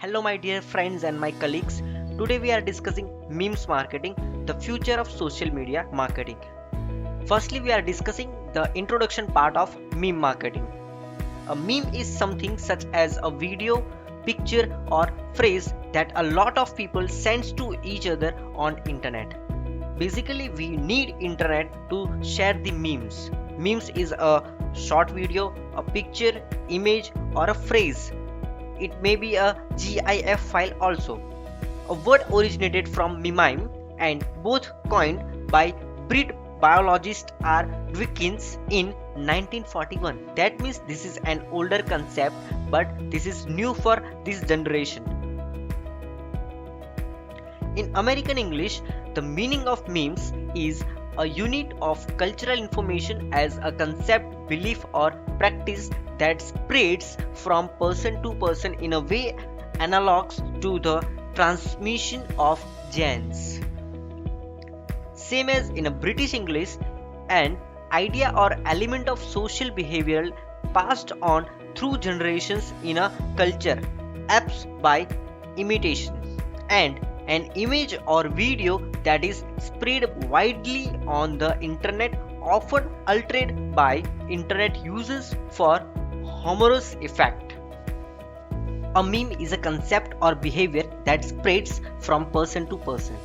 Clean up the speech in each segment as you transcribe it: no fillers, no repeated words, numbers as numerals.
Hello, my dear friends and my colleagues. Today we are discussing memes marketing, the future of social media marketing. Firstly, we are discussing the introduction part of meme marketing. A meme is something such as a video, picture, or phrase that a lot of people sends to each other on internet. Basically, we need internet to share the memes. Memes is a short video, a picture, image, or a phrase. It may be a GIF file also. A word originated from meme and both coined by Brit biologist R. Dawkins in 1941. That means this is an older concept, but this is new for this generation. In American English, the meaning of memes is a unit of cultural information as a concept, belief, or practice that spreads from person to person in a way analogs to the transmission of genes. Same as in a British English, an idea or element of social behavior passed on through generations in a culture, apps by imitation, and an image or video that is spread widely on the internet, often altered by internet users for humorous effect. A meme is a concept or behavior that spreads from person to person.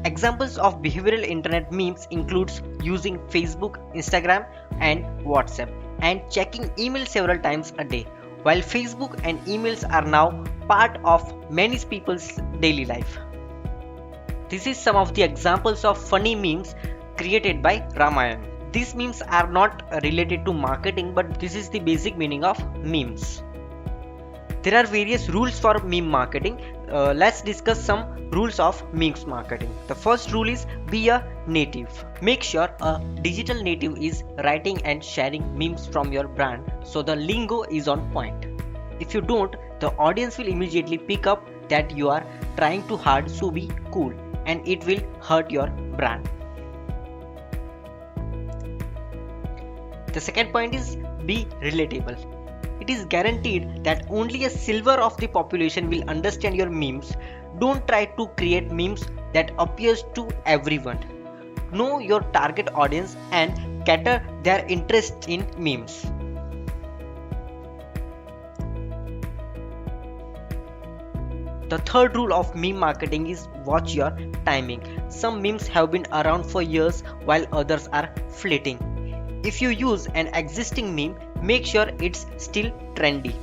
Examples of behavioral internet memes includes using Facebook, Instagram, and WhatsApp, and checking email several times a day. While Facebook and emails are now part of many people's daily life. This is some of the examples of funny memes created by Ramayana. These memes are not related to marketing, but this is the basic meaning of memes. There are various rules for meme marketing. Let's discuss some rules of memes marketing. The first rule is be a native. Make sure a digital native is writing and sharing memes from your brand so the lingo is on point. If you don't, the audience will immediately pick up that you are trying too hard to be cool, and it will hurt your brand. The second point is be relatable. It is guaranteed that only a silver of the population will understand your memes. Don't try to create memes that appears to everyone. Know your target audience and cater their interest in memes. The third rule of meme marketing is watch your timing. Some memes have been around for years while others are fleeting. If you use an existing meme, make sure it's still trendy.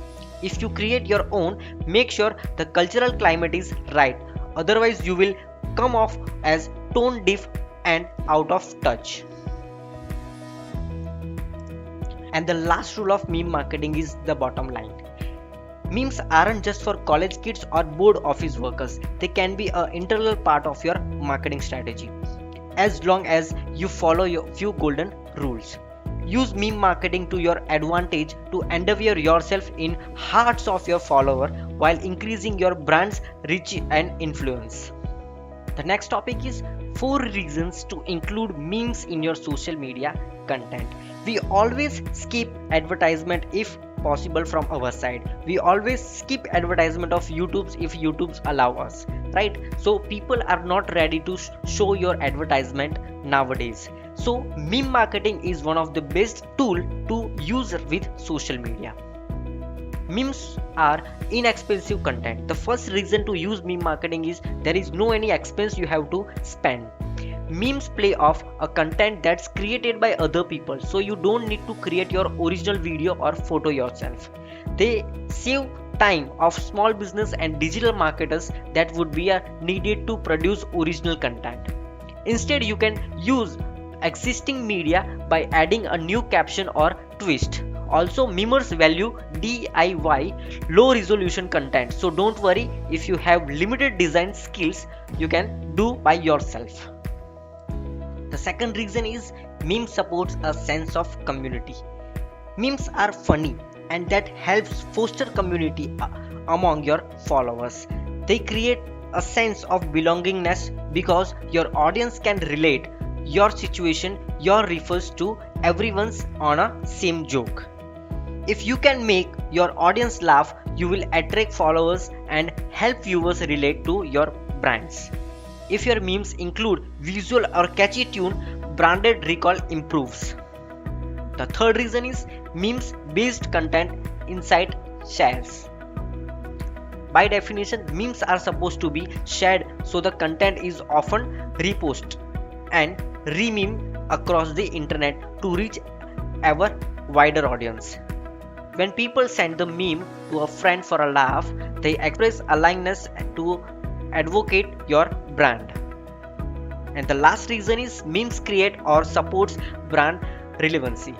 If you create your own, make sure the cultural climate is right. Otherwise, you will come off as tone deaf and out of touch. And the last rule of meme marketing is the bottom line. Memes aren't just for college kids or board office workers. They can be an integral part of your marketing strategy, as long as you follow your few golden rules. Use meme marketing to your advantage to endeavor yourself in hearts of your follower while increasing your brand's reach and influence. The next topic is 4 reasons to include memes in your social media content. We always skip advertisement if possible from our side. We always skip advertisement of YouTube's if YouTube's allow us, right? So people are not ready to show your advertisement nowadays. So meme marketing is one of the best tool to use with social media. Memes are inexpensive content. The first reason to use meme marketing is there is no any expense you have to spend. Memes play off a content that's created by other people, so you don't need to create your original video or photo yourself. They save time of small business and digital marketers that would be needed to produce original content. Instead, you can use existing media by adding a new caption or twist. Also, memers value DIY low resolution content, so don't worry if you have limited design skills, you can do by yourself. The second reason is meme supports a sense of community. Memes are funny and that helps foster community among your followers. They create a sense of belongingness because your audience can relate your situation, your refers to everyone's on a same joke. If you can make your audience laugh, you will attract followers and help viewers relate to your brands. If your memes include visual or catchy tune, branded recall improves. The third reason is memes based content insight shares. By definition, memes are supposed to be shared, so the content is often reposted and rememe across the internet to reach ever wider audience. When people send the meme to a friend for a laugh, they express alignedness to advocate your brand. And the last reason is memes create or supports brand relevancy.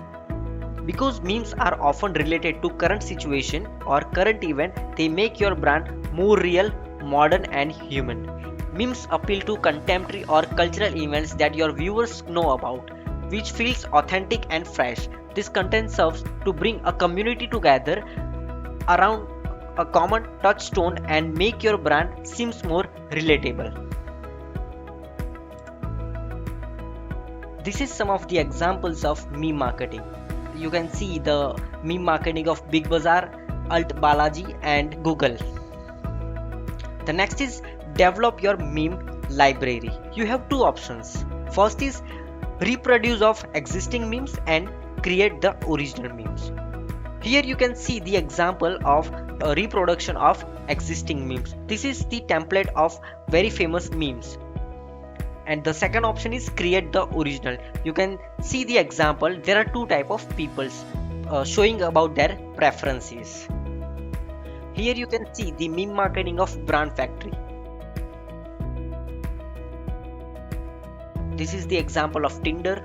Because memes are often related to current situation or current event, they make your brand more real, modern and human. Memes appeal to contemporary or cultural events that your viewers know about, which feels authentic and fresh. This content serves to bring a community together around a common touchstone and make your brand seems more relatable. This is some of the examples of meme marketing. You can see the meme marketing of Big Bazaar, Alt Balaji and Google. The next is develop your meme library. You have two options. First is reproduce of existing memes and create the original memes. Here you can see the example of a reproduction of existing memes. This is the template of very famous memes. And the second option is create the original. You can see the example. There are two type of peoples showing about their preferences. Here you can see the meme marketing of Brand Factory. This is the example of Tinder.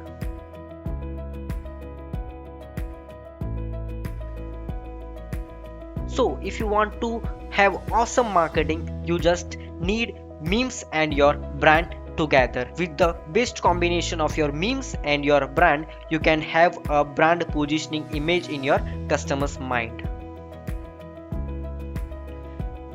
So if you want to have awesome marketing, you just need memes and your brand together. With the best combination of your memes and your brand, you can have a brand positioning image in your customer's mind.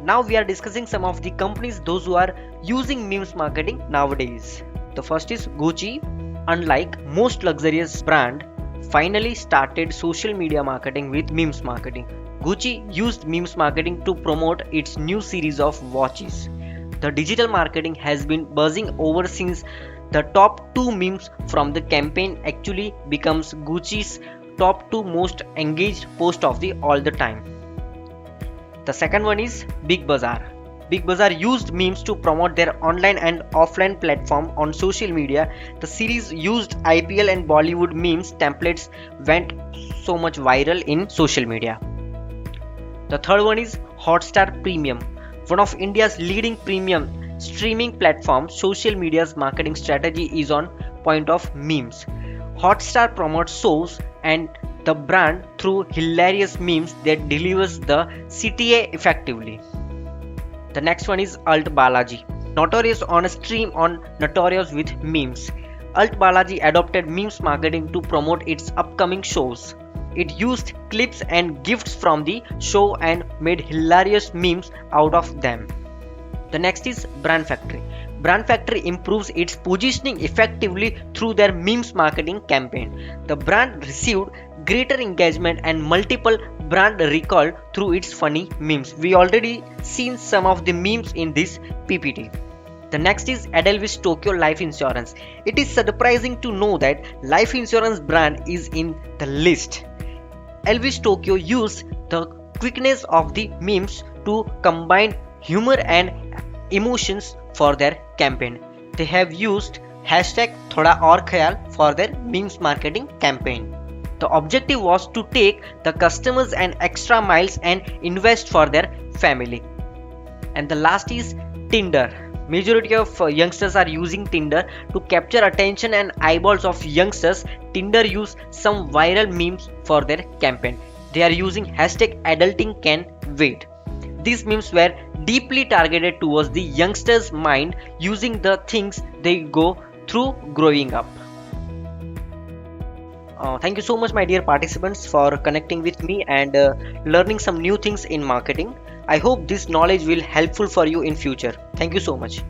Now we are discussing some of the companies, those who are using memes marketing nowadays. The first is Gucci. Unlike most luxurious brand, finally started social media marketing with memes marketing. Gucci used memes marketing to promote its new series of watches. The digital marketing has been buzzing over since the top 2 memes from the campaign actually becomes Gucci's top 2 most engaged post of the all the time. The second one is Big Bazaar. Big Bazaar used memes to promote their online and offline platform on social media. The series used IPL and Bollywood memes templates went so much viral in social media. The third one is Hotstar Premium. One of India's leading premium streaming platforms, social media's marketing strategy is on point of memes. Hotstar promotes shows and the brand through hilarious memes that delivers the CTA effectively. The next one is Alt Balaji. Notorious on a stream on Notorious with memes. Alt Balaji adopted memes marketing to promote its upcoming shows. It used clips and gifts from the show and made hilarious memes out of them. The next is Brand Factory. Brand Factory improves its positioning effectively through their memes marketing campaign. The brand received greater engagement and multiple brand recall through its funny memes. We already seen some of the memes in this PPT. The next is Edelweiss Tokyo Life Insurance. It is surprising to know that life insurance brand is in the list. Edelweiss Tokyo used the quickness of the memes to combine humor and emotions for their campaign. They have used hashtag Thoda Aur Khayal for their memes marketing campaign. The objective was to take the customers an extra miles and invest for their family. And the last is Tinder. Majority of youngsters are using Tinder to capture attention and eyeballs of youngsters. Tinder use some viral memes for their campaign. They are using hashtag adulting can wait. These memes were deeply targeted towards the youngsters' mind using the things they go through growing up. Thank you so much, my dear participants, for connecting with me and learning some new things in marketing. I hope this knowledge will helpful for you in future. Thank you so much.